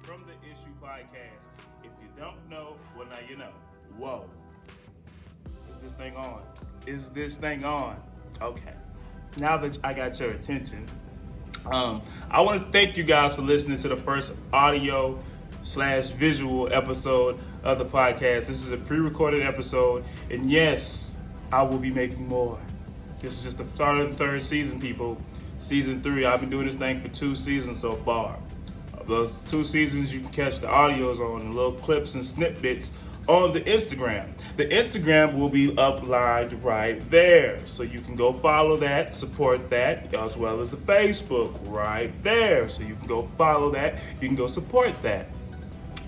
from the Issue Podcast. If you don't know, well, now you know. Whoa. Is this thing on? Is this thing on? Okay. Now that I got your attention, I want to thank you guys for listening to the first audio/visual episode of the podcast. This is a pre-recorded episode, and yes, I will be making more. This is just the start of the third season, people. Season 3. I've been doing this thing for 2 seasons so far. Those 2 seasons, you can catch the audios on the little clips and snippets on the Instagram. The Instagram will be uplined right there. So you can go follow that, support that, as well as the Facebook right there. So you can go follow that, you can go support that.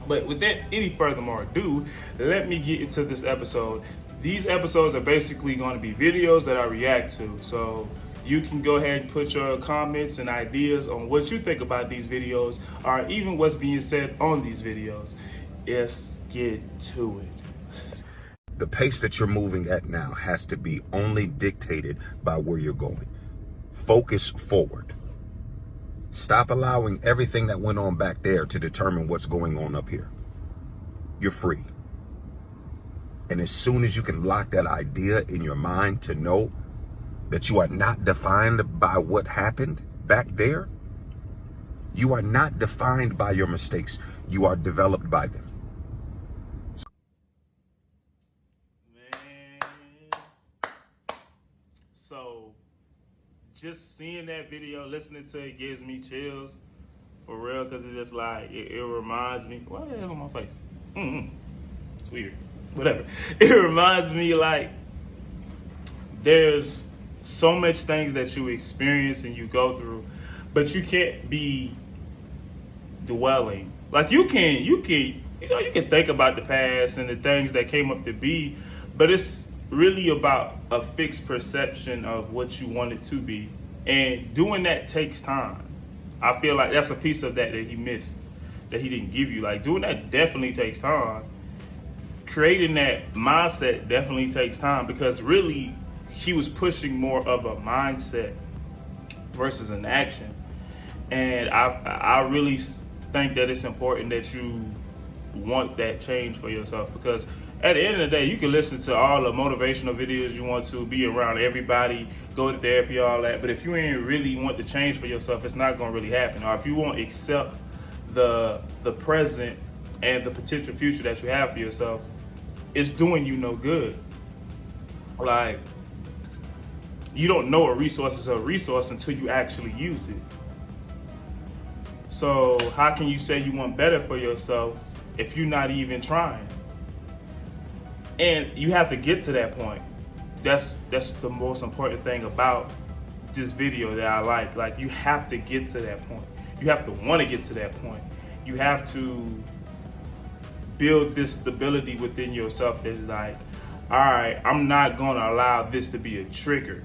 But without any further more ado, let me get into this episode. These episodes are basically going to be videos that I react to. So you can go ahead and put your comments and ideas on what you think about these videos, or even what's being said on these videos. Let's get to it. The pace that you're moving at now has to be only dictated by where you're going. Focus forward. Stop allowing everything that went on back there to determine what's going on up here. You're free. And as soon as you can lock that idea in your mind to know that you are not defined by what happened back there, you are not defined by your mistakes. You are developed by them. So, just seeing that video, listening to it gives me chills, for real, because it's just like, it reminds me, why the hell on my face? It's weird, whatever. It reminds me, like, there's so much things that you experience and you go through, but you can't be dwelling. Like, you can think about the past and the things that came up to be, but it's really about a fixed perception of what you want it to be. And doing that takes time. I feel like that's a piece of that he missed, that he didn't give you. Like, doing that definitely takes time. Creating that mindset definitely takes time, because really he was pushing more of a mindset versus an action. And I really think that it's important that you want that change for yourself, because at the end of the day, you can listen to all the motivational videos you want to, be around everybody, go to therapy, all that. But if you ain't really want to change for yourself, it's not going to really happen. Or if you won't accept the present and the potential future that you have for yourself, it's doing you no good. Like, you don't know a resource is a resource until you actually use it. So how can you say you want better for yourself if you're not even trying? And you have to get to that point. That's the most important thing about this video that I like. Like, you have to get to that point. You have to want to get to that point. You have to build this stability within yourself that's like, all right, I'm not going to allow this to be a trigger.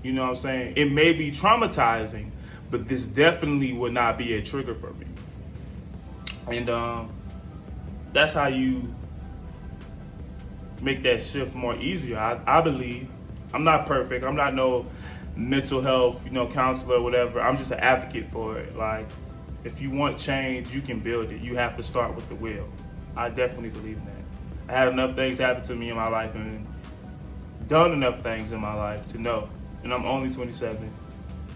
You know what I'm saying? It may be traumatizing, but this definitely would not be a trigger for me. And that's how you make that shift more easier. I believe. I'm not perfect. I'm not no mental health, counselor or whatever. I'm just an advocate for it. Like, if you want change, you can build it. You have to start with the will. I definitely believe in that. I had enough things happen to me in my life and done enough things in my life to know. And I'm only 27.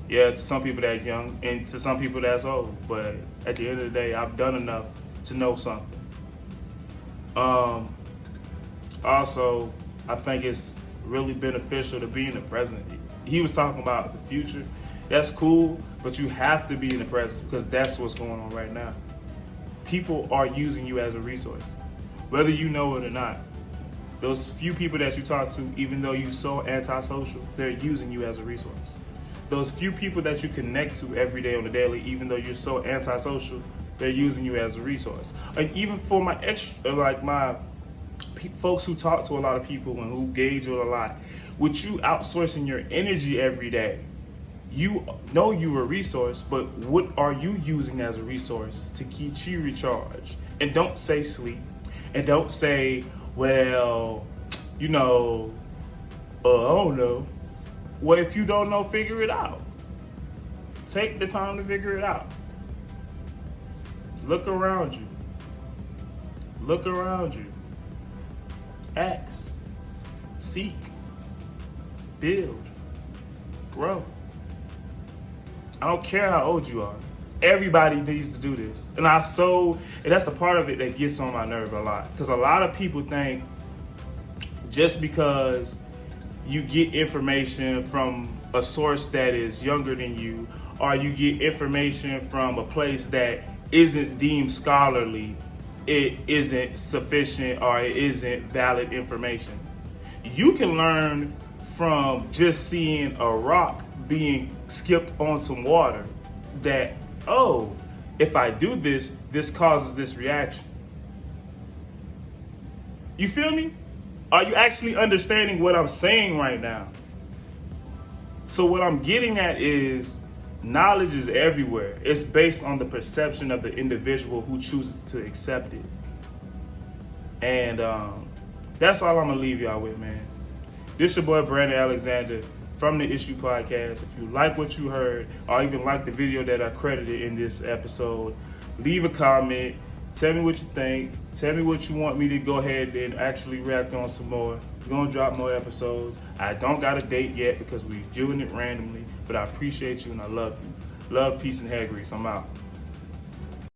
Yeah, to some people that's young and to some people that's old. But at the end of the day, I've done enough to know something. Also, I think it's really beneficial to be in the present. He was talking about the future. That's cool, but you have to be in the present, because that's what's going on right now. People are using you as a resource, whether you know it or not. Those few people that you talk to, even though you're so antisocial, they're using you as a resource. Those few people that you connect to every day on the daily, even though you're so antisocial, they're using you as a resource. And even for my folks who talk to a lot of people and who gauge it a lot, with you outsourcing your energy every day, you know you're a resource, but what are you using as a resource to keep you recharged? And don't say sleep, and don't say, well, I don't know. Well, if you don't know, figure it out. Take the time to figure it out. Look around you. Look around you. Ask. Seek. Build. Grow. I don't care how old you are. Everybody needs to do this. And that's the part of it that gets on my nerve a lot. Because a lot of people think just because you get information from a source that is younger than you, or you get information from a place that isn't deemed scholarly, it isn't sufficient or it isn't valid information. You can learn from just seeing a rock being skipped on some water that, oh, if I do this, this causes this reaction. You feel me? Are you actually understanding what I'm saying right now? So what I'm getting at is knowledge is everywhere. It's based on the perception of the individual who chooses to accept it. And that's all I'm gonna leave y'all with, man. This your boy Brandon Alexander from the Issue Podcast. If you like what you heard, or even like the video that I credited in this episode, leave a comment. Tell me what you think. Tell me what you want me to go ahead and actually react on some more. We're gonna drop more episodes. I don't got a date yet because we're doing it randomly, but I appreciate you and I love you. Love, peace, and hair grease. I'm out.